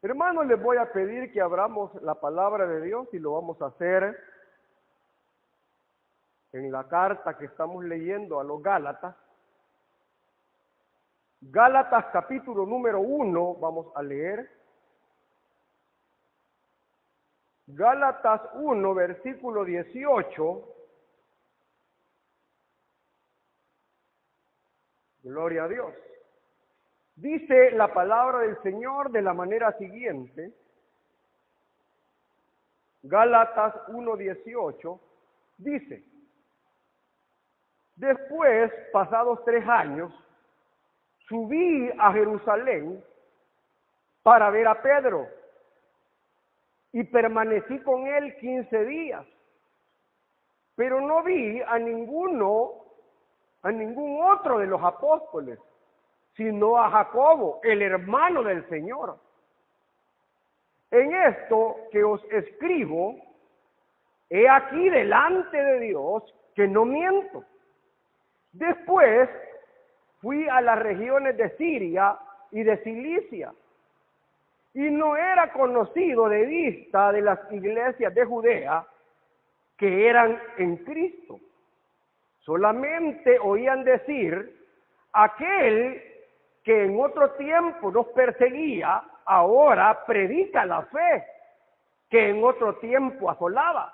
Hermanos, les voy a pedir que abramos la palabra de Dios y lo vamos a hacer en la carta que estamos leyendo a los Gálatas. Gálatas capítulo número 1, vamos a leer. Gálatas 1, versículo 18. Gloria a Dios. Dice la palabra del Señor de la manera siguiente. Gálatas 1:18 dice: después, pasados 3 años, subí a Jerusalén para ver a Pedro y permanecí con él 15 días, pero no vi a ningún otro de los apóstoles, sino a Jacobo, el hermano del Señor. En esto que os escribo, he aquí delante de Dios que no miento. Después fui a las regiones de Siria y de Cilicia, y no era conocido de vista de las iglesias de Judea que eran en Cristo. Solamente oían decir: aquel que en otro tiempo nos perseguía, ahora predica la fe que en otro tiempo asolaba.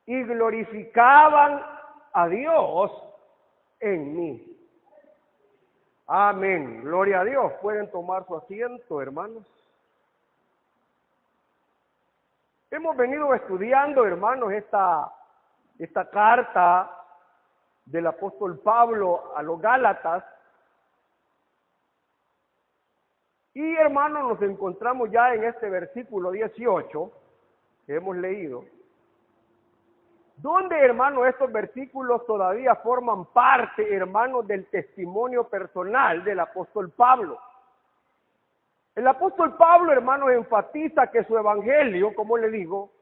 Y glorificaban a Dios en mí. Amén. Gloria a Dios. Pueden tomar su asiento, hermanos. Hemos venido estudiando, hermanos, esta carta del apóstol Pablo a los Gálatas. Y, hermanos, nos encontramos ya en este versículo 18 que hemos leído, donde, hermanos, estos versículos todavía forman parte, hermanos, del testimonio personal del apóstol Pablo. El apóstol Pablo, hermanos, enfatiza que su evangelio, como le digo,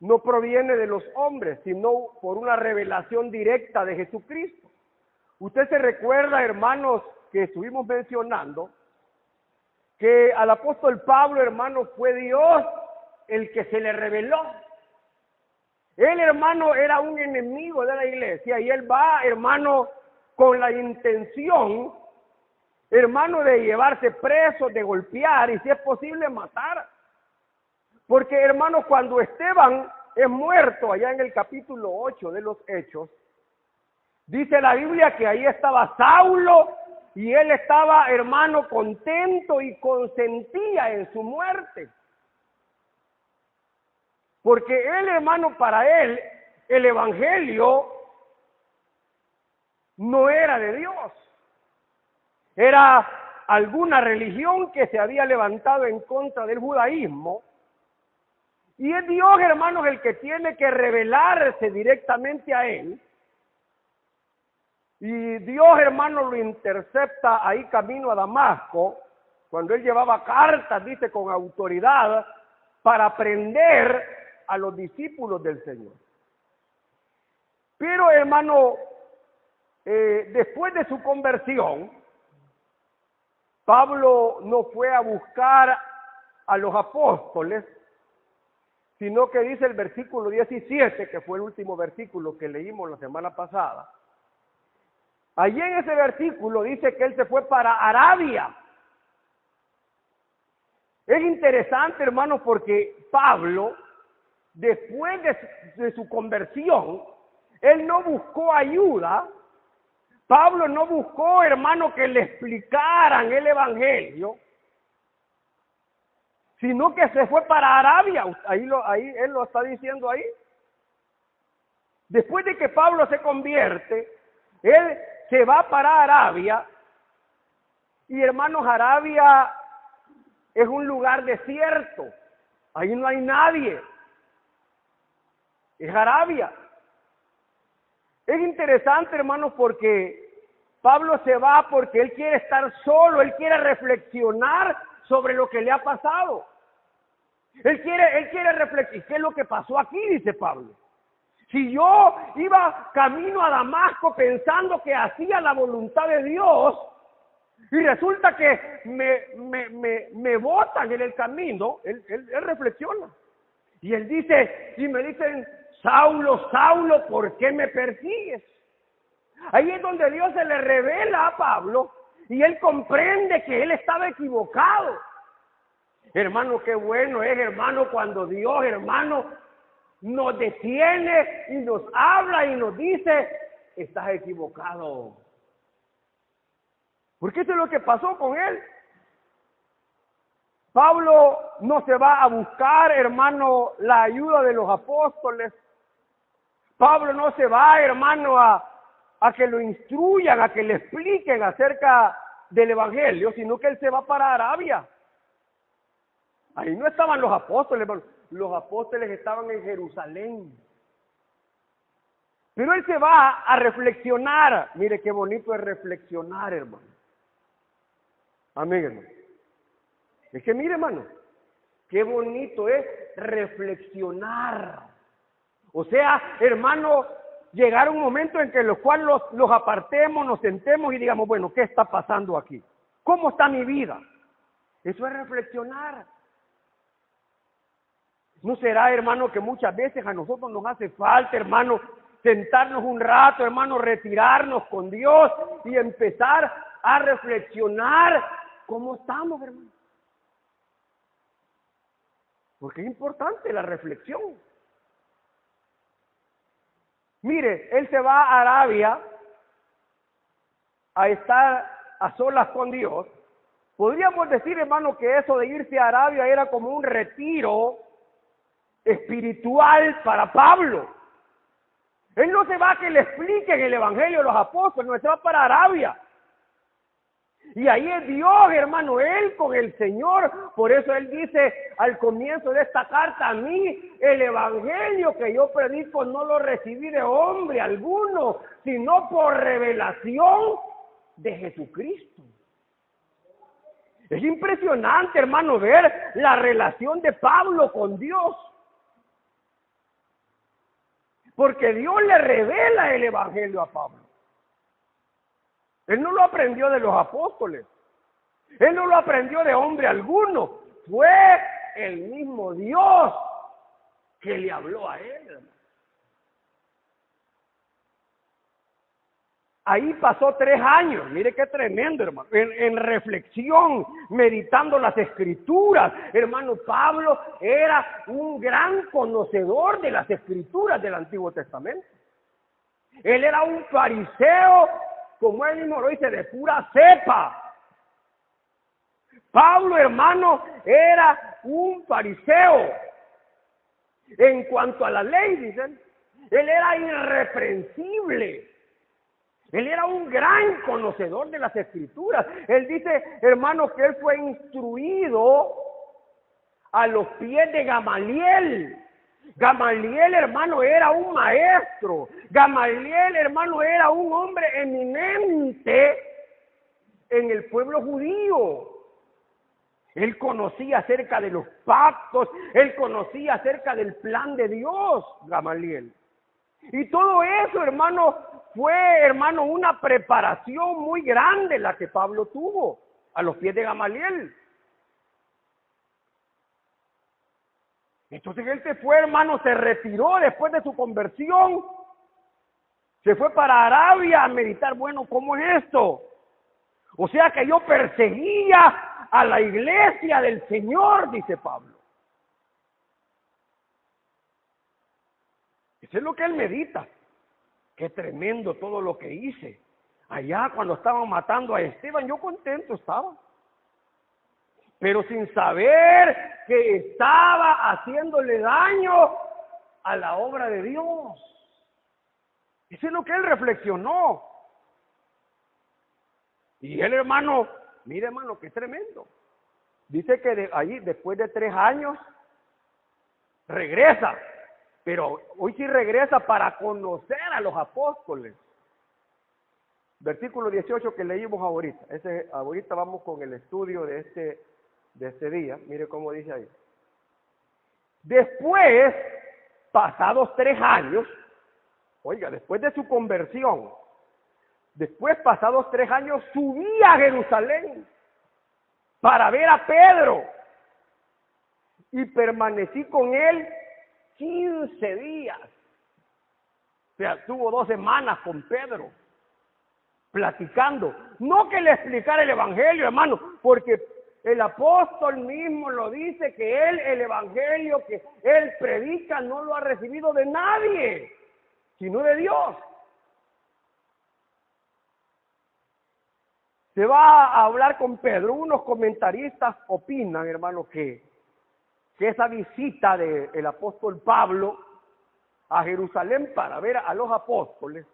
no proviene de los hombres, sino por una revelación directa de Jesucristo. Usted se recuerda, hermanos, que estuvimos mencionando que al apóstol Pablo, hermano, fue Dios el que se le reveló. Él, hermano, era un enemigo de la iglesia y él va, hermano, con la intención, hermano, de llevarse preso, de golpear y, si es posible, matar. Porque, hermano, cuando Esteban es muerto allá en el capítulo 8 de los Hechos, dice la Biblia que ahí estaba Saulo y él estaba, hermano, contento y consentía en su muerte. Porque él, hermano, para él, el evangelio no era de Dios. Era alguna religión que se había levantado en contra del judaísmo. Y es Dios, hermanos, el que tiene que revelarse directamente a él. Y Dios, hermano, lo intercepta ahí camino a Damasco, cuando él llevaba cartas, dice, con autoridad, para prender a los discípulos del Señor. Pero, hermano, después de su conversión, Pablo no fue a buscar a los apóstoles, sino que dice el versículo 17, que fue el último versículo que leímos la semana pasada. Allí en ese versículo dice que él se fue para Arabia. Es interesante, hermano, porque Pablo, después de su conversión, él no buscó ayuda. Pablo no buscó, hermano, que le explicaran el evangelio, sino que se fue para Arabia. Ahí él lo está diciendo ahí. Después de que Pablo se convierte, él se va para Arabia. Y, hermanos, Arabia es un lugar desierto. Ahí no hay nadie. Es Arabia. Es interesante, hermanos, porque Pablo se va porque él quiere estar solo, él quiere reflexionar sobre lo que le ha pasado. Él quiere reflexionar. ¿Qué es lo que pasó aquí? Dice Pablo. Si yo iba camino a Damasco pensando que hacía la voluntad de Dios, Y resulta que me botan en el camino. Él reflexiona. Y él dice, y me dicen, Saulo, Saulo, ¿por qué me persigues? Ahí es donde Dios se le revela a Pablo y él comprende que él estaba equivocado. Hermano, qué bueno es, hermano, cuando Dios, hermano, nos detiene y nos habla y nos dice, estás equivocado. Porque eso es lo que pasó con él. Pablo no se va a buscar, hermano, la ayuda de los apóstoles. Pablo no se va, hermano, a que lo instruyan, a que le expliquen acerca del evangelio, sino que él se va para Arabia. Ahí no estaban los apóstoles, hermano. Los apóstoles estaban en Jerusalén. Pero él se va a reflexionar. Mire qué bonito es reflexionar, hermano. Amén, hermano. Es que mire, hermano, qué bonito es reflexionar. O sea, hermano, llegar a un momento en que los cuales los apartemos, nos sentemos y digamos, bueno, ¿qué está pasando aquí? ¿Cómo está mi vida? Eso es reflexionar. ¿No será, hermano, que muchas veces a nosotros nos hace falta, hermano, sentarnos un rato, hermano, retirarnos con Dios y empezar a reflexionar cómo estamos, hermano? Porque es importante la reflexión. Mire, él se va a Arabia a estar a solas con Dios. Podríamos decir, hermano, que eso de irse a Arabia era como un retiro espiritual para Pablo. Él no se va a que le expliquen el evangelio a los apóstoles, no, se va para Arabia. Y ahí es Dios, hermano, él con el Señor. Por eso él dice al comienzo de esta carta, a mí el evangelio que yo predico no lo recibí de hombre alguno, sino por revelación de Jesucristo. Es impresionante, hermano, ver la relación de Pablo con Dios. Porque Dios le revela el evangelio a Pablo. Él no lo aprendió de los apóstoles. Él no lo aprendió de hombre alguno. Fue el mismo Dios que le habló a él, hermano. Ahí pasó 3 años, mire qué tremendo, hermano, en reflexión, meditando las escrituras. Hermano, Pablo era un gran conocedor de las escrituras del Antiguo Testamento. Él era un fariseo, como él mismo lo dice, de pura cepa. Pablo, hermano, era un fariseo. En cuanto a la ley, dicen, él era irreprensible. Él era un gran conocedor de las escrituras. Él dice, hermano, que él fue instruido a los pies de Gamaliel. Gamaliel, hermano, era un maestro. Gamaliel, hermano, era un hombre eminente en el pueblo judío. Él conocía acerca de los pactos, él conocía acerca del plan de Dios, Gamaliel. Y todo eso, hermano, fue, hermano, una preparación muy grande la que Pablo tuvo a los pies de Gamaliel. Entonces él se fue, hermano, se retiró después de su conversión. Se fue para Arabia a meditar, bueno, ¿cómo es esto? O sea que yo perseguía a la iglesia del Señor, dice Pablo. Eso es lo que él medita. Qué tremendo todo lo que hice. Allá cuando estaban matando a Esteban, yo contento estaba. Pero sin saber que estaba haciéndole daño a la obra de Dios. Eso es lo que él reflexionó. Y él, hermano, mire, hermano, qué tremendo. Dice que allí, después de 3 años, regresa. Pero hoy sí regresa para conocer a los apóstoles. Versículo 18 que leímos ahorita. Ahorita vamos con el estudio de este día. Mire cómo dice ahí. Después, pasados 3 años, oiga, después de su conversión, Después, pasados 3 años, subí a Jerusalén para ver a Pedro y permanecí con él 15 días. O sea, estuvo 2 semanas con Pedro, platicando. No que le explicara el evangelio, hermano, porque el apóstol mismo lo dice, que él, el evangelio que él predica, no lo ha recibido de nadie, sino de Dios. Se va a hablar con Pedro. Unos comentaristas opinan, hermano, que esa visita del apóstol Pablo a Jerusalén para ver a los apóstoles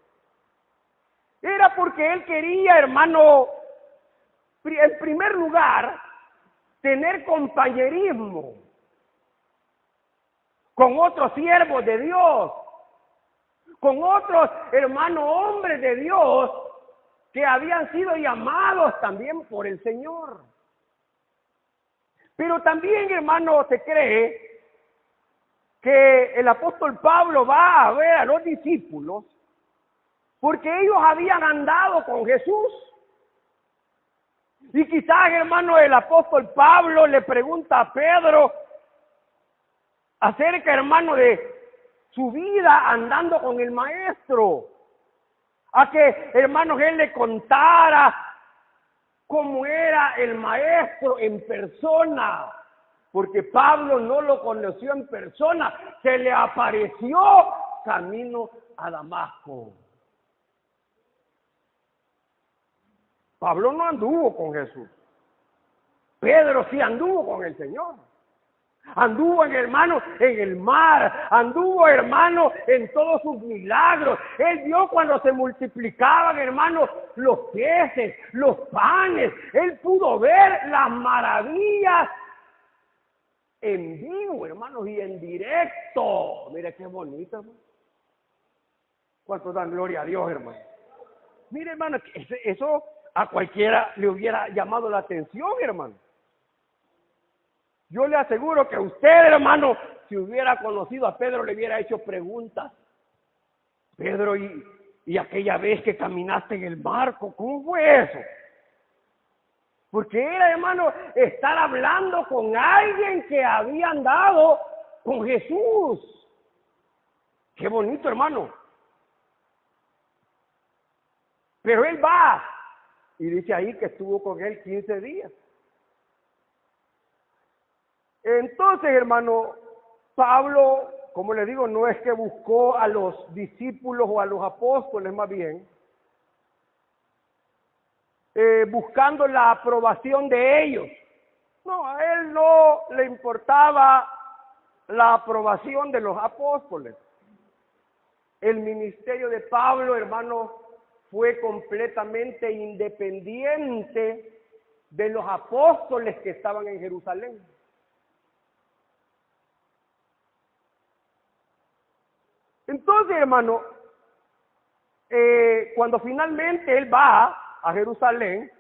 era porque él quería, hermano, en primer lugar, tener compañerismo con otros siervos de Dios, con otros, hermanos, hombres de Dios que habían sido llamados también por el Señor. Pero también, hermano, se cree que el apóstol Pablo va a ver a los discípulos porque ellos habían andado con Jesús. Y quizás, hermano, el apóstol Pablo le pregunta a Pedro acerca, hermano, de su vida andando con el maestro. A que, hermanos, él le contara cómo era el maestro en persona, porque Pablo no lo conoció en persona, se le apareció camino a Damasco. Pablo no anduvo con Jesús, Pedro sí anduvo con el Señor. Anduvo, hermano, en el mar, anduvo, hermano, en todos sus milagros. Él vio cuando se multiplicaban, hermano, los peces, los panes. Él pudo ver las maravillas en vivo, hermanos, y en directo. Mire qué bonito, hermano. ¿Cuántos dan gloria a Dios, hermano? Mire, hermano, eso a cualquiera le hubiera llamado la atención, hermano. Yo le aseguro que usted, hermano, si hubiera conocido a Pedro, le hubiera hecho preguntas. Pedro, y aquella vez que caminaste en el barco, ¿cómo fue eso? Porque era, hermano, estar hablando con alguien que había andado con Jesús. Qué bonito, hermano. Pero él va y dice ahí que estuvo con él 15 días. Entonces, hermano, Pablo, como le digo, no es que buscó a los discípulos o a los apóstoles, más bien, buscando la aprobación de ellos. No, a él no le importaba la aprobación de los apóstoles. El ministerio de Pablo, hermano, fue completamente independiente de los apóstoles que estaban en Jerusalén. Entonces, hermano, cuando finalmente él va a Jerusalén,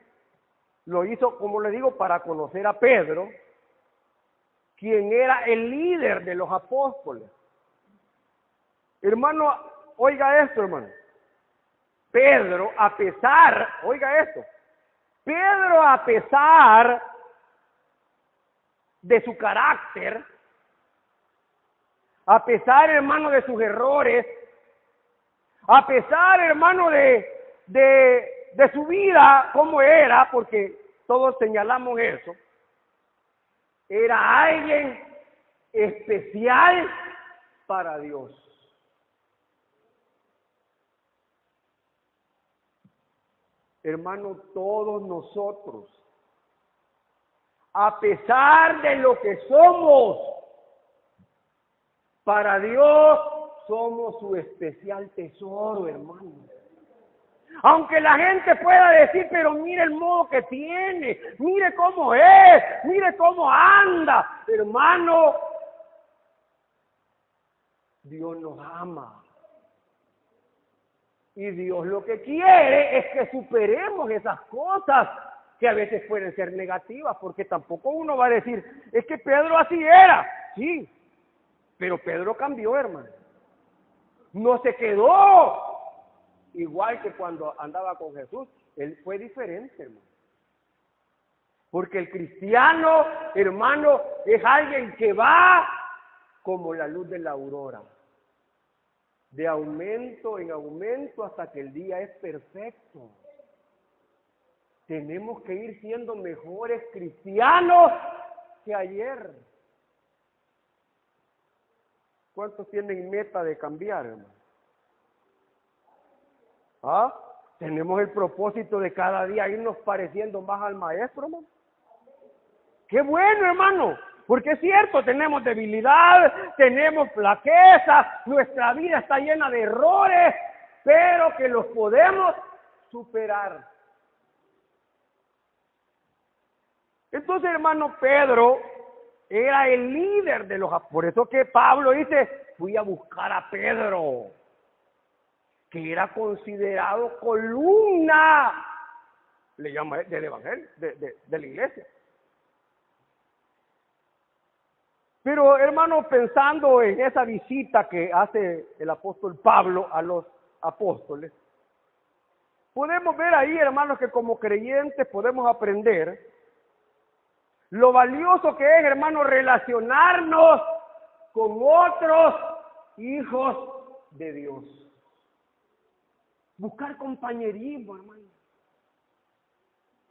lo hizo, como le digo, para conocer a Pedro, quien era el líder de los apóstoles. Hermano, oiga esto, hermano. Pedro, a pesar, oiga esto, Pedro, a pesar de su carácter, a pesar, hermano, de sus errores, a pesar, hermano, de su vida, cómo era, porque todos señalamos eso, era alguien especial para Dios. Hermano, todos nosotros, a pesar de lo que somos, para Dios somos su especial tesoro, hermano. Aunque la gente pueda decir, pero mire el modo que tiene, mire cómo es, mire cómo anda, hermano, Dios nos ama. Y Dios lo que quiere es que superemos esas cosas que a veces pueden ser negativas, porque tampoco uno va a decir, es que Pedro así era, sí. Pero Pedro cambió, hermano. No se quedó igual que cuando andaba con Jesús. Él fue diferente, hermano. Porque el cristiano, hermano, es alguien que va como la luz de la aurora, de aumento en aumento hasta que el día es perfecto. Tenemos que ir siendo mejores cristianos que ayer. ¿Cuántos tienen meta de cambiar, hermano? ¿Ah? Tenemos el propósito de cada día irnos pareciendo más al maestro, hermano. ¡Qué bueno, hermano! Porque es cierto, tenemos debilidad, tenemos flaqueza, nuestra vida está llena de errores, pero que los podemos superar. Entonces, hermano, Pedro era el líder de los apóstoles. Por eso que Pablo dice, fui a buscar a Pedro, que era considerado columna, le llama del evangelio, de la iglesia. Pero, hermano, pensando en esa visita que hace el apóstol Pablo a los apóstoles, podemos ver ahí, hermanos, que como creyentes podemos aprender lo valioso que es, hermano, relacionarnos con otros hijos de Dios. Buscar compañerismo, hermano.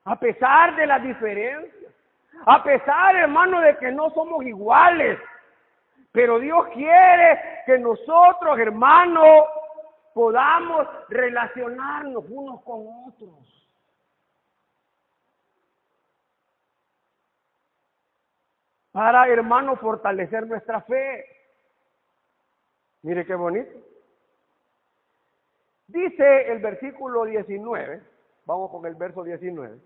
A pesar de las diferencias. A pesar, hermano, de que no somos iguales. Pero Dios quiere que nosotros, hermano, podamos relacionarnos unos con otros. Para, hermano, fortalecer nuestra fe. Mire qué bonito. Dice el versículo 19, vamos con el verso 19.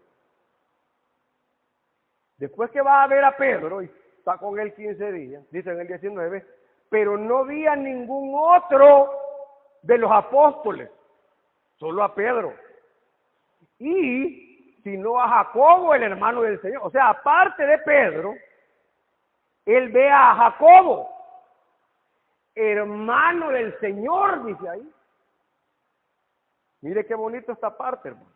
Después que va a ver a Pedro, y está con él 15 días, dice en el 19, pero no vi a ningún otro de los apóstoles, solo a Pedro. Y sino a Jacobo, el hermano del Señor. O sea, aparte de Pedro, él ve a Jacobo, hermano del Señor, dice ahí. Mire qué bonito esta parte, hermano.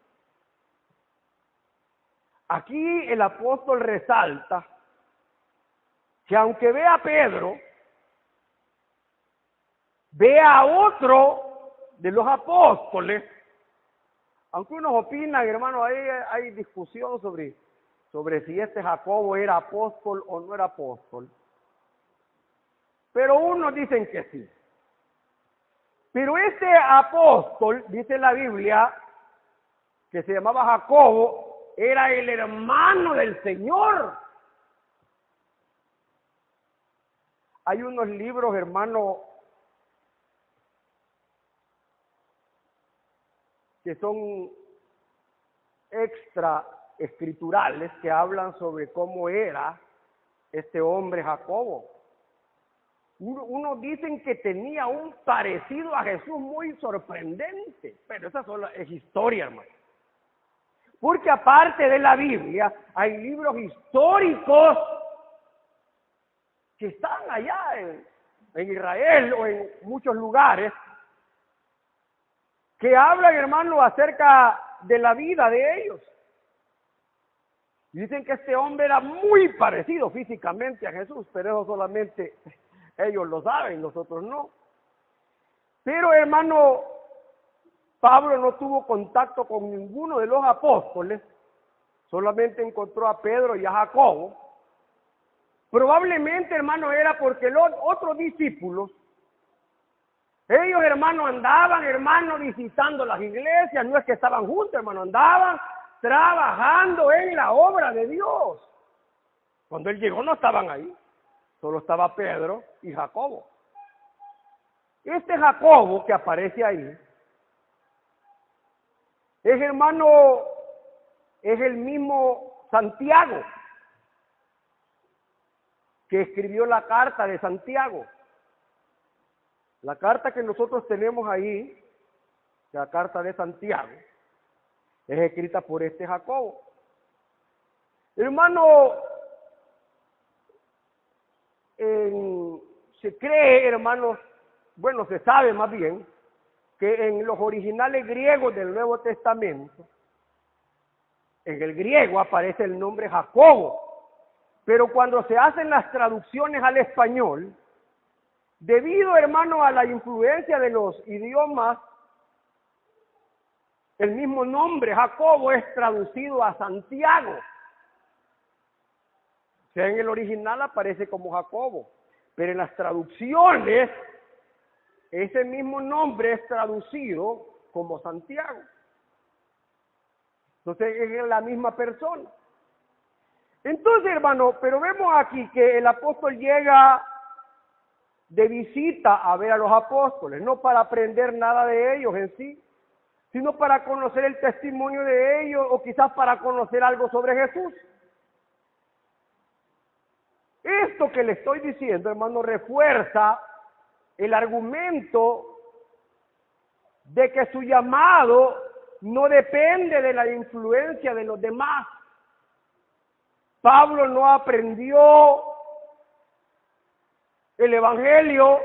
Aquí el apóstol resalta que aunque ve a Pedro, ve a otro de los apóstoles, aunque unos opinan, hermano, ahí hay discusión sobre si este Jacobo era apóstol o no era apóstol. Pero unos dicen que sí. Pero este apóstol, dice la Biblia, que se llamaba Jacobo, era el hermano del Señor. Hay unos libros, hermano, que son extra escriturales que hablan sobre cómo era este hombre Jacobo. Unos dicen que tenía un parecido a Jesús muy sorprendente, pero esa solo es historia, hermano. Porque aparte de la Biblia, hay libros históricos que están allá en Israel o en muchos lugares, que hablan, hermano, acerca de la vida de ellos. Dicen que este hombre era muy parecido físicamente a Jesús, pero eso solamente ellos lo saben, nosotros no. Pero, hermano, Pablo no tuvo contacto con ninguno de los apóstoles, solamente encontró a Pedro y a Jacobo. Probablemente, hermano, era porque los otros discípulos, ellos, hermano, andaban, hermano, visitando las iglesias, no es que estaban juntos, hermano, andaban trabajando en la obra de Dios. Cuando él llegó no estaban ahí, solo estaba Pedro y Jacobo. Este Jacobo que aparece ahí, es, hermano, es el mismo Santiago que escribió la carta de Santiago. La carta que nosotros tenemos ahí, la carta de Santiago, es escrita por este Jacobo. Hermano, se cree, hermanos, bueno, se sabe más bien, que en los originales griegos del Nuevo Testamento, en el griego aparece el nombre Jacobo, pero cuando se hacen las traducciones al español, debido, hermano, a la influencia de los idiomas, el mismo nombre Jacobo es traducido a Santiago. O sea, en el original aparece como Jacobo, pero en las traducciones ese mismo nombre es traducido como Santiago. Entonces es la misma persona. Entonces, hermano, pero vemos aquí que el apóstol llega de visita a ver a los apóstoles, no para aprender nada de ellos en sí, sino para conocer el testimonio de ellos o quizás para conocer algo sobre Jesús. Esto que le estoy diciendo, hermano, refuerza el argumento de que su llamado no depende de la influencia de los demás. Pablo no aprendió el evangelio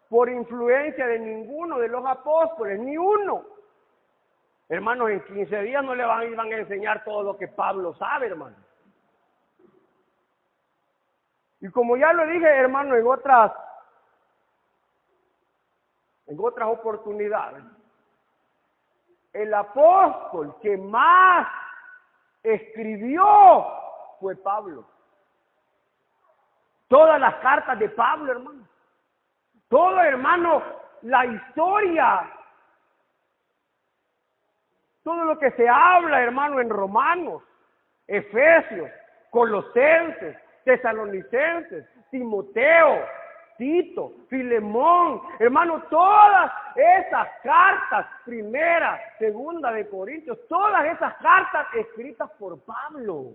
por influencia de ninguno de los apóstoles, ni uno. Hermanos, en 15 días no le van a enseñar todo lo que Pablo sabe, hermano. Y como ya lo dije, hermano, en otras oportunidades, el apóstol que más escribió fue Pablo. Todas las cartas de Pablo, hermano. Todo, hermano, la historia. Todo lo que se habla, hermano, en Romanos, Efesios, Colosenses, Tesalonicenses, Timoteo, Tito, Filemón, hermano, todas esas cartas, primera, segunda de Corintios, todas esas cartas escritas por Pablo.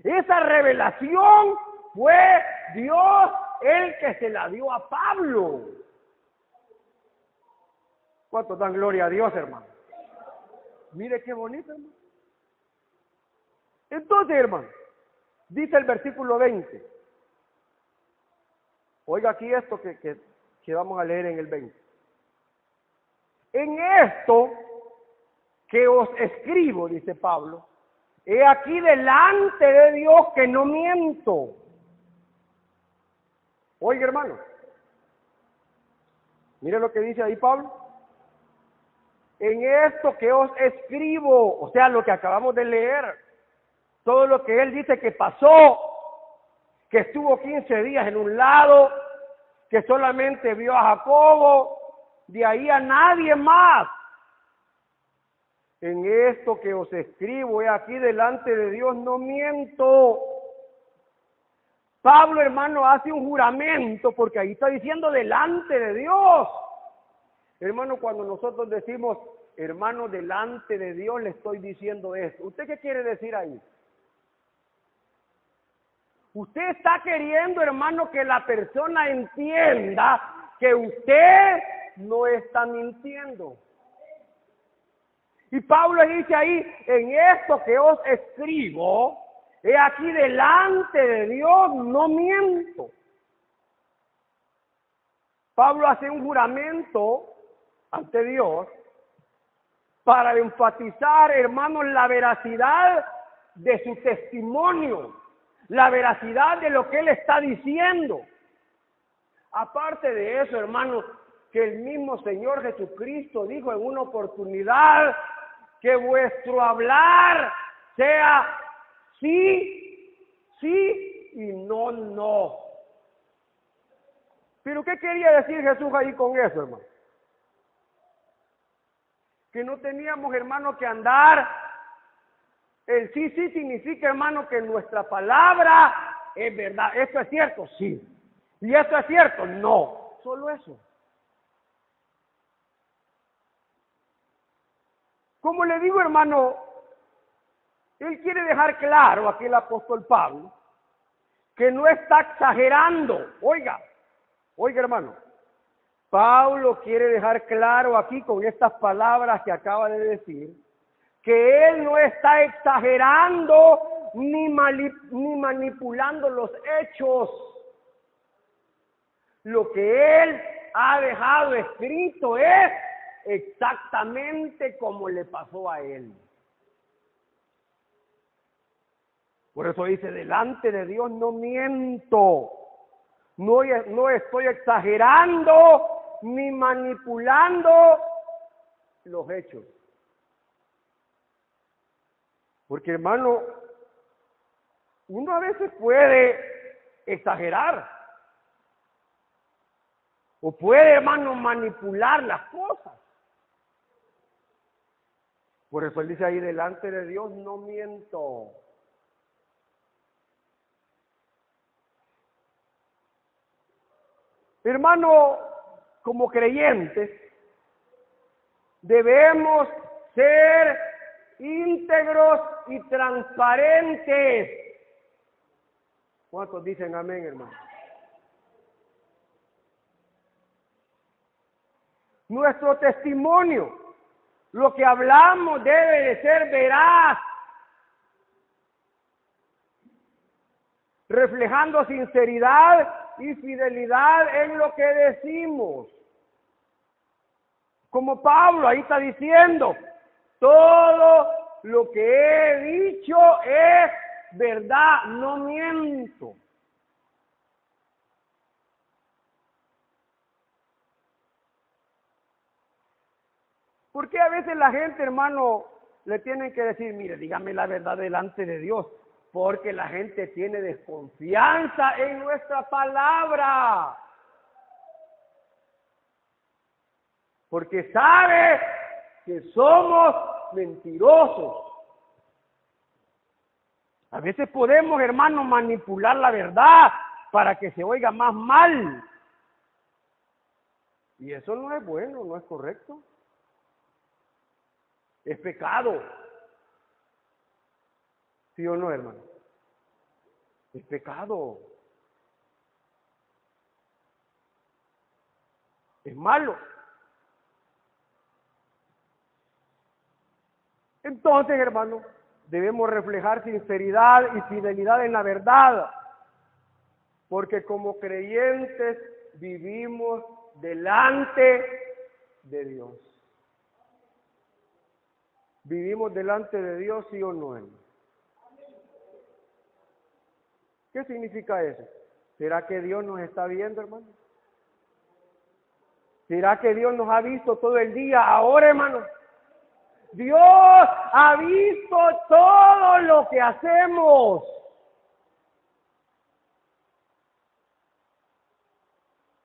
Esa revelación fue Dios el que se la dio a Pablo. ¿Cuántos dan gloria a Dios, hermano? Mire qué bonito, hermano. Entonces, hermano, dice el versículo 20. Oiga aquí esto que vamos a leer en el 20. En esto que os escribo, dice Pablo, he aquí delante de Dios que no miento. Oiga, hermano, mire lo que dice ahí Pablo. En esto que os escribo, o sea, lo que acabamos de leer, todo lo que él dice que pasó, que estuvo 15 días en un lado, que solamente vio a Jacobo, de ahí a nadie más. En esto que os escribo, he aquí delante de Dios no miento. Pablo, hermano, hace un juramento, porque ahí está diciendo delante de Dios. Hermano, cuando nosotros decimos, hermano, delante de Dios le estoy diciendo esto, ¿usted qué quiere decir ahí? Usted está queriendo, hermano, que la persona entienda que usted no está mintiendo. Y Pablo dice ahí, en esto que os escribo, he aquí delante de Dios no miento. Pablo hace un juramento ante Dios para enfatizar, hermanos, la veracidad de su testimonio, la veracidad de lo que él está diciendo. Aparte de eso, hermanos, que el mismo Señor Jesucristo dijo en una oportunidad que vuestro hablar sea sí, sí y no, no. Pero ¿qué quería decir Jesús ahí con eso, hermano? Que no teníamos, hermano, que andar. El sí, sí significa, hermano, que nuestra palabra es verdad. ¿Esto es cierto? Sí. ¿Y esto es cierto? No. Solo eso. Como le digo, hermano, él quiere dejar claro, aquí el apóstol Pablo, que no está exagerando. Oiga, hermano, Pablo quiere dejar claro aquí con estas palabras que acaba de decir, que él no está exagerando ni manipulando los hechos. Lo que él ha dejado escrito es exactamente como le pasó a él. Por eso dice, delante de Dios no miento, no estoy exagerando ni manipulando los hechos. Porque, hermano, uno a veces puede exagerar o puede, hermano, manipular las cosas. Por eso él dice ahí, delante de Dios no miento. Hermano, como creyentes, debemos ser íntegros y transparentes. ¿Cuántos dicen amén, hermano? Nuestro testimonio, lo que hablamos debe de ser veraz, reflejando sinceridad y fidelidad en lo que decimos. Como Pablo ahí está diciendo, todo lo que he dicho es verdad, no miento. ¿Por qué a veces la gente, hermano, le tienen que decir, mire, dígame la verdad delante de Dios? Porque la gente tiene desconfianza en nuestra palabra. Porque sabe que somos mentirosos. A veces podemos, hermano, manipular la verdad para que se oiga más mal. Y eso no es bueno, no es correcto. Es pecado. ¿Sí o no, hermano? Es pecado. Es malo. Entonces, hermano, debemos reflejar sinceridad y fidelidad en la verdad, porque como creyentes vivimos delante de Dios. ¿Vivimos delante de Dios, sí o no, hermano? ¿Qué significa eso? ¿Será que Dios nos está viendo, hermano? ¿Será que Dios nos ha visto todo el día ahora, hermano? Dios ha visto todo lo que hacemos.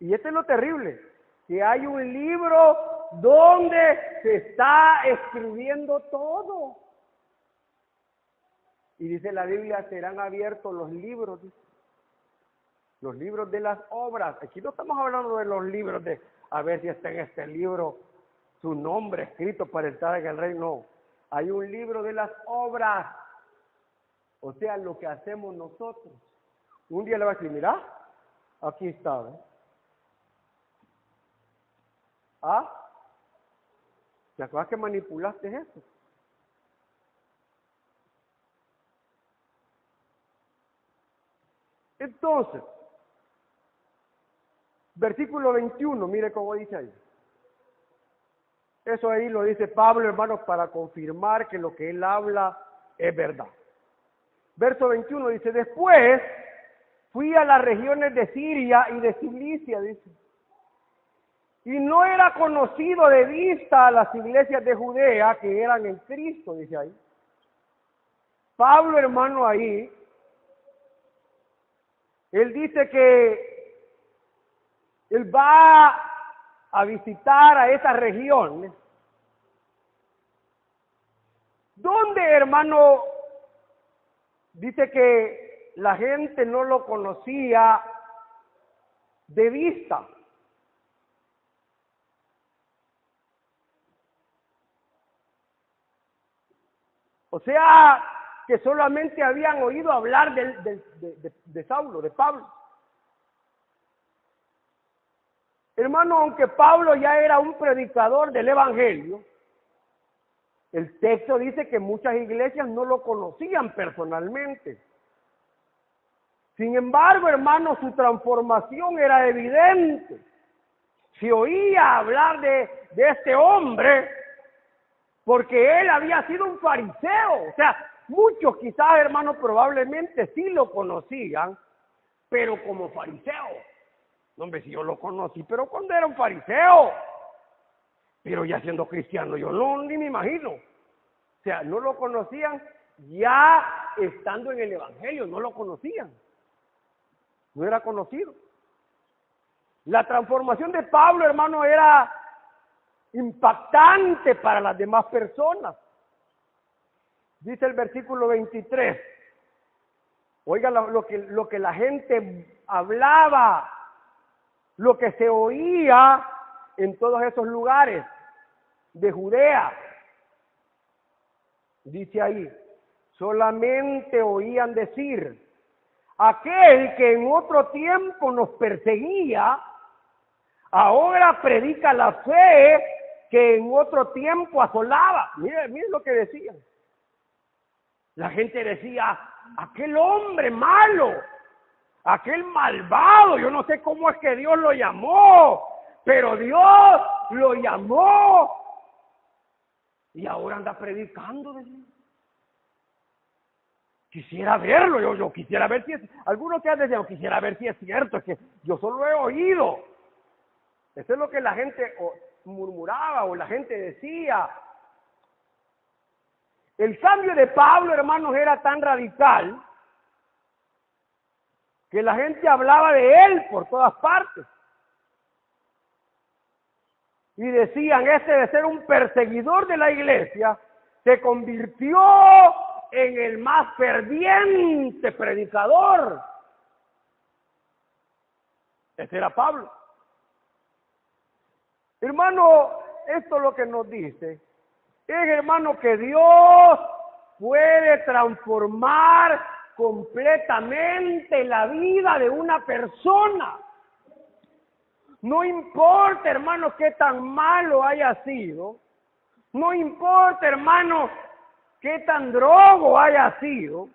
Y esto es lo terrible, que hay un libro donde se está escribiendo todo. Y dice la Biblia, serán abiertos los libros, dice. Los libros de las obras. Aquí no estamos hablando de los libros de, a ver si está en este libro su nombre escrito para entrar en el reino. No. Hay un libro de las obras. O sea, lo que hacemos nosotros. Un día le va a decir, mira, aquí está, ¿eh? ¿Ah? ¿Te acuerdas que manipulaste eso? Entonces, versículo 21, mire cómo dice ahí. Eso ahí lo dice Pablo, hermanos, para confirmar que lo que él habla es verdad. Verso 21 dice, después fui a las regiones de Siria y de Cilicia, dice. Y no era conocido de vista a las iglesias de Judea que eran en Cristo, dice ahí. Pablo, hermano, ahí, él dice que él va a visitar a esas regiones, donde, hermano, dice que la gente no lo conocía de vista. O sea, que solamente habían oído hablar de Saulo, de Pablo. Hermano, aunque Pablo ya era un predicador del Evangelio, el texto dice que muchas iglesias no lo conocían personalmente. Sin embargo, hermano, su transformación era evidente. Se oía hablar de este hombre porque él había sido un fariseo. O sea, muchos quizás, hermanos, probablemente sí lo conocían, pero como fariseo. No, hombre, si yo lo conocí, pero cuando era un fariseo. Pero ya siendo cristiano, yo no, ni me imagino. O sea, no lo conocían ya estando en el Evangelio, no lo conocían. No era conocido. La transformación de Pablo, hermano, era impactante para las demás personas. Dice el versículo 23. Oiga lo que la gente hablaba, lo que se oía en todos esos lugares de Judea. Dice ahí, solamente oían decir, aquel que en otro tiempo nos perseguía, ahora predica la fe que en otro tiempo asolaba. Miren lo que decían. La gente decía, aquel hombre malo, aquel malvado, yo no sé cómo es que Dios lo llamó, pero Dios lo llamó y ahora anda predicando. Quisiera verlo, yo quisiera ver si es, algunos que han dicho, quisiera ver si es cierto, es que yo solo he oído. Eso es lo que la gente murmuraba o la gente decía. El cambio de Pablo, hermanos, era tan radical que la gente hablaba de él por todas partes. Y decían, este de ser un perseguidor de la iglesia, se convirtió en el más ferviente predicador. Ese era Pablo. Hermano, esto es lo que nos dice. Es, hermano, que Dios puede transformar completamente la vida de una persona. No importa, hermano, qué tan malo haya sido. No importa, hermano, qué tan drogo haya sido.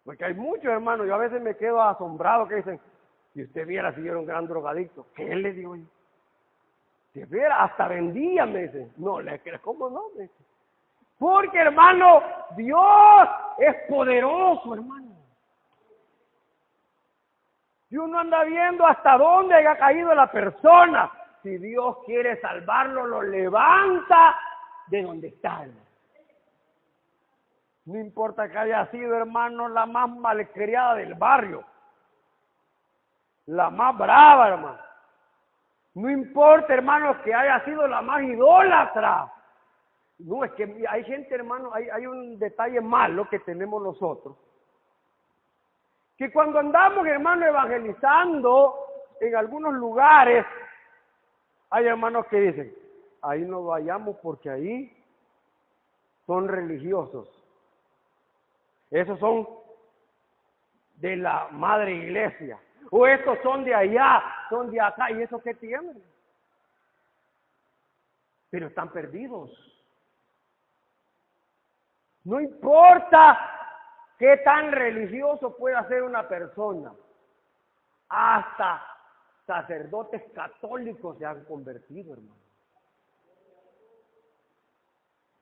Porque hay muchos, hermanos, yo a veces me quedo asombrado que dicen, si usted viera si yo era un gran drogadicto, ¿qué le digo yo? Si viera, hasta vendía, me dicen. No, ¿cómo no? Me dicen. Porque, hermano, Dios es poderoso, hermano. Y uno anda viendo hasta dónde haya caído la persona. Si Dios quiere salvarlo, lo levanta de donde está. No importa que haya sido, hermano, la más malcriada del barrio. La más brava, hermano. No importa, hermano, que haya sido la más idólatra. No, es que hay gente, hermano, hay un detalle malo que tenemos nosotros. Que cuando andamos, hermano, evangelizando en algunos lugares, hay hermanos que dicen, ahí no vayamos porque ahí son religiosos. Esos son de la madre iglesia. O estos son de allá, son de acá. ¿Y eso qué tienen? Pero están perdidos. No importa qué tan religioso pueda ser una persona. Hasta sacerdotes católicos se han convertido, hermano.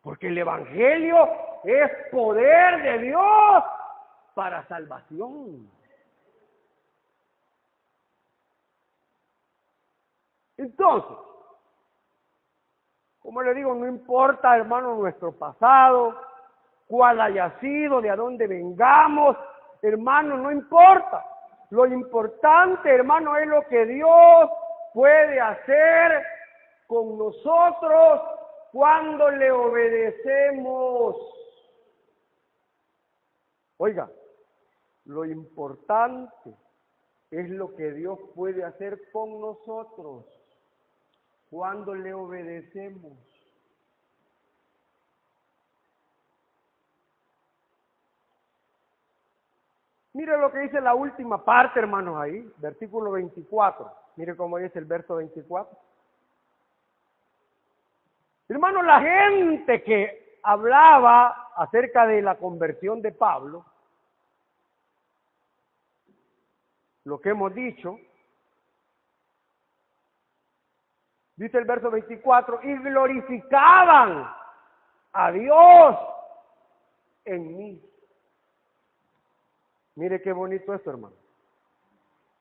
Porque el Evangelio es poder de Dios para salvación. Entonces, como le digo, no importa, hermano, nuestro pasado, cuál haya sido, de a dónde vengamos, hermano, no importa. Lo importante, hermano, es lo que Dios puede hacer con nosotros cuando le obedecemos. Oiga, lo importante es lo que Dios puede hacer con nosotros cuando le obedecemos. Mire lo que dice la última parte, hermanos, ahí, versículo 24. Mire cómo dice el verso 24. Hermano, la gente que hablaba acerca de la conversión de Pablo, lo que hemos dicho, Dice el verso 24, y glorificaban a Dios en mí. Mire qué bonito esto, hermano.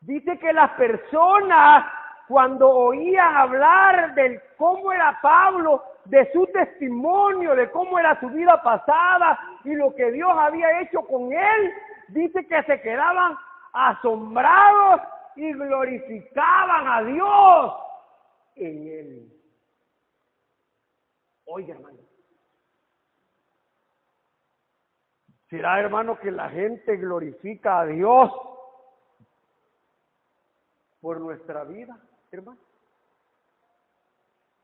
Dice que las personas, cuando oían hablar de cómo era Pablo, de su testimonio, de cómo era su vida pasada y lo que Dios había hecho con él, dice que se quedaban asombrados y glorificaban a Dios en él. Oiga, hermano. ¿Será, hermano, que la gente glorifica a Dios por nuestra vida, hermano?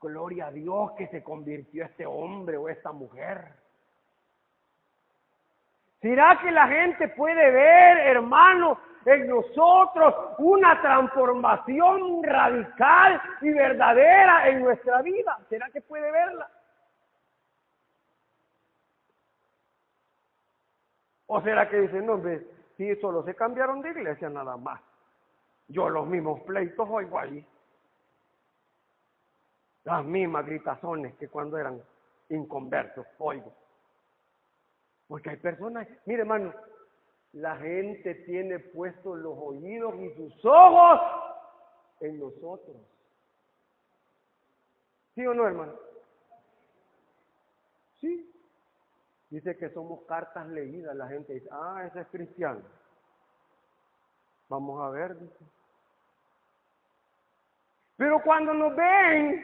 Gloria a Dios que se convirtió este hombre o esta mujer. ¿Será que la gente puede ver, hermano, en nosotros una transformación radical y verdadera en nuestra vida? ¿Será que puede verla? ¿O será que dicen, no, hombre, sí, solo se cambiaron de iglesia nada más? Yo los mismos pleitos oigo ahí. Las mismas gritazones que cuando eran inconversos, oigo. Porque hay personas, mire hermano, la gente tiene puestos los oídos y sus ojos en nosotros. ¿Sí o no, hermano? Sí. Dice que somos cartas leídas. La gente dice, ah, ese es cristiano. Vamos a ver, dice. Pero cuando nos ven,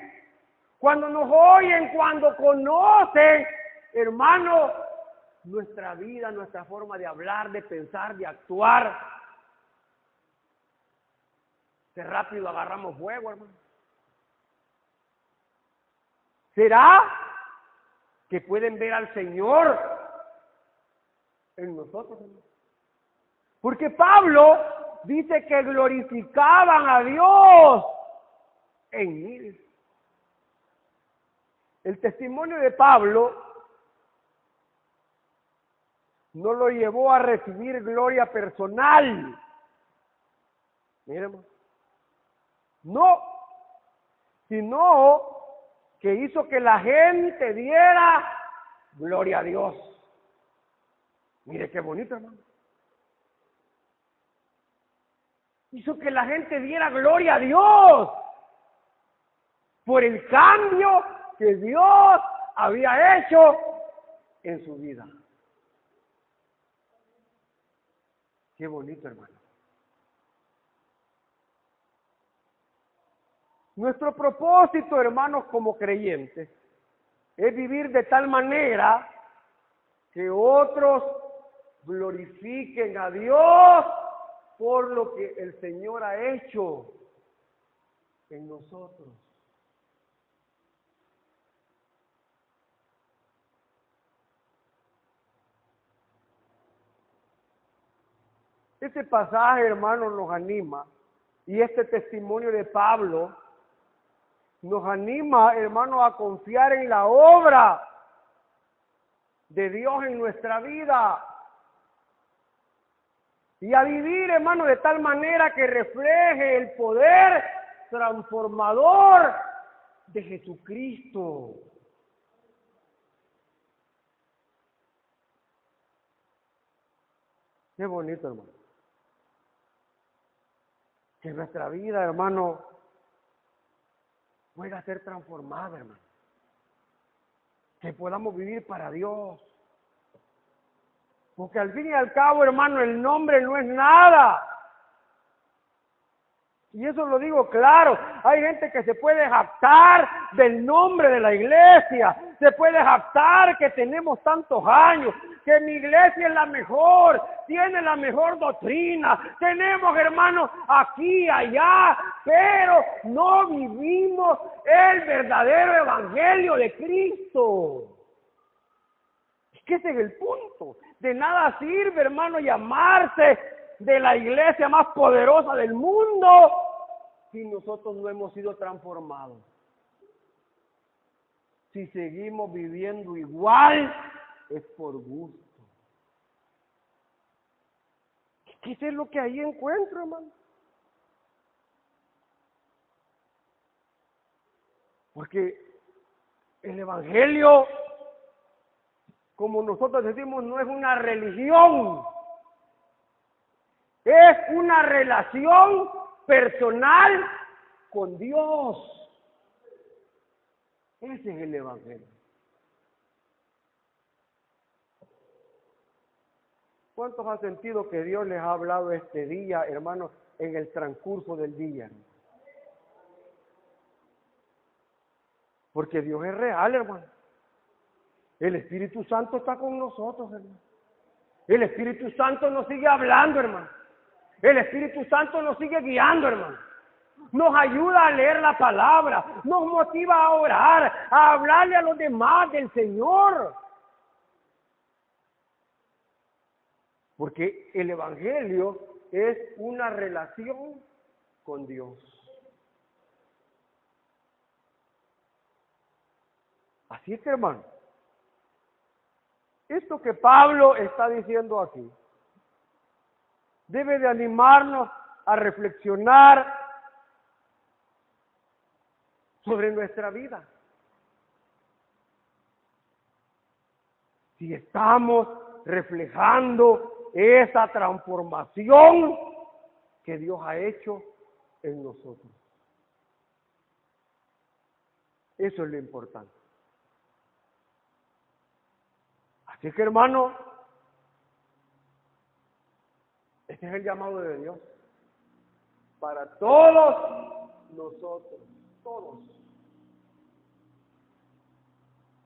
cuando nos oyen, cuando conocen, hermano, nuestra vida, nuestra forma de hablar, de pensar, de actuar, que rápido agarramos fuego, hermano. ¿Será que pueden ver al Señor en nosotros, hermano? Porque Pablo dice que glorificaban a Dios en mí. El testimonio de Pablo no lo llevó a recibir gloria personal. Miren, no, sino que hizo que la gente diera gloria a Dios. Mire qué bonito, hermano. Hizo que la gente diera gloria a Dios por el cambio que Dios había hecho en su vida. Qué bonito, hermano. Nuestro propósito, hermanos, como creyentes, es vivir de tal manera que otros glorifiquen a Dios por lo que el Señor ha hecho en nosotros. Este pasaje, hermanos, nos anima, y este testimonio de Pablo nos anima, hermanos, a confiar en la obra de Dios en nuestra vida y a vivir, hermanos, de tal manera que refleje el poder transformador de Jesucristo. Qué bonito, hermano. Que nuestra vida, hermano, pueda ser transformada, hermano. Que podamos vivir para Dios. Porque al fin y al cabo, hermano, el nombre no es nada. Y eso lo digo claro. Hay gente que se puede jactar del nombre de la iglesia. Se puede jactar que tenemos tantos años, que mi iglesia es la mejor, tiene la mejor doctrina. Tenemos, hermanos, aquí, allá, pero no vivimos el verdadero evangelio de Cristo. Es que ese es el punto. De nada sirve, hermano, llamarse de la iglesia más poderosa del mundo si nosotros no hemos sido transformados. Si seguimos viviendo igual, es por gusto. ¿Qué es lo que ahí encuentro, hermano? Porque el Evangelio, como nosotros decimos, no es una religión, es una relación personal con Dios. Ese es el Evangelio. ¿Cuántos han sentido que Dios les ha hablado este día, hermanos, en el transcurso del día? Porque Dios es real, hermano. El Espíritu Santo está con nosotros, hermano. El Espíritu Santo nos sigue hablando, hermano. El Espíritu Santo nos sigue guiando, hermano. Nos ayuda a leer la palabra, nos motiva a orar, a hablarle a los demás del Señor. Porque el Evangelio es una relación con Dios. Así es que, hermano, esto que Pablo está diciendo aquí debe de animarnos a reflexionar sobre nuestra vida. Si estamos reflejando esa transformación que Dios ha hecho en nosotros. Eso es lo importante. Así que, hermano, este es el llamado de Dios para todos nosotros,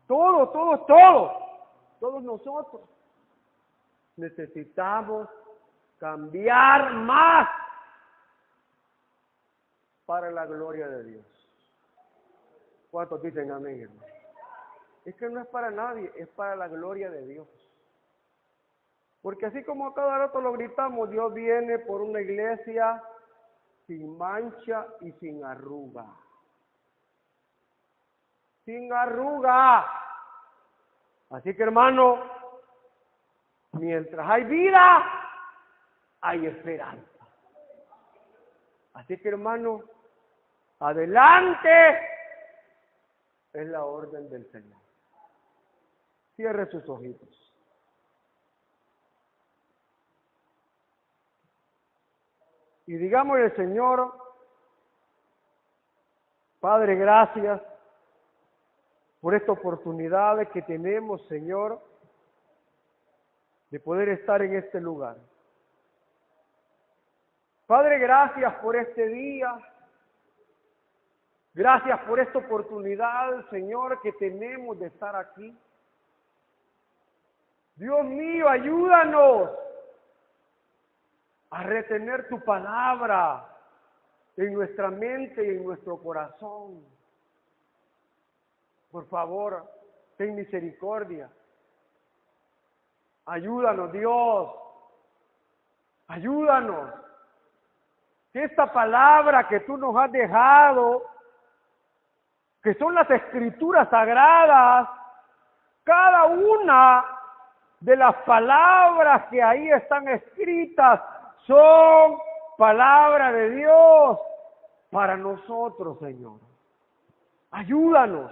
todos nosotros necesitamos cambiar más para la gloria de Dios. ¿Cuántos dicen amén, hermano? Es que no es para nadie, es para la gloria de Dios. Porque así como a cada rato lo gritamos, Dios viene por una iglesia sin mancha y sin arruga. Sin arruga. Así que, hermano, mientras hay vida, hay esperanza. Así que, hermano, adelante es la orden del Señor. Cierre sus ojitos. Y digámosle al Señor, Padre, gracias por esta oportunidad que tenemos, Señor, de poder estar en este lugar. Padre, gracias por este día. Gracias por esta oportunidad, Señor, que tenemos de estar aquí. Dios mío, ayúdanos a retener tu palabra en nuestra mente y en nuestro corazón. Por favor, ten misericordia. Ayúdanos, Dios. Ayúdanos. Que esta palabra que tú nos has dejado, que son las Escrituras sagradas, cada una de las palabras que ahí están escritas son palabra de Dios para nosotros, Señor. Ayúdanos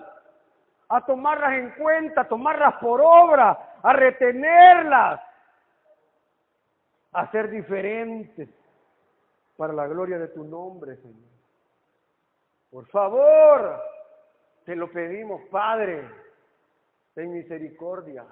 a tomarlas en cuenta, a tomarlas por obra, a retenerlas, a ser diferentes para la gloria de tu nombre, Señor. Por favor, te lo pedimos, Padre, ten misericordia.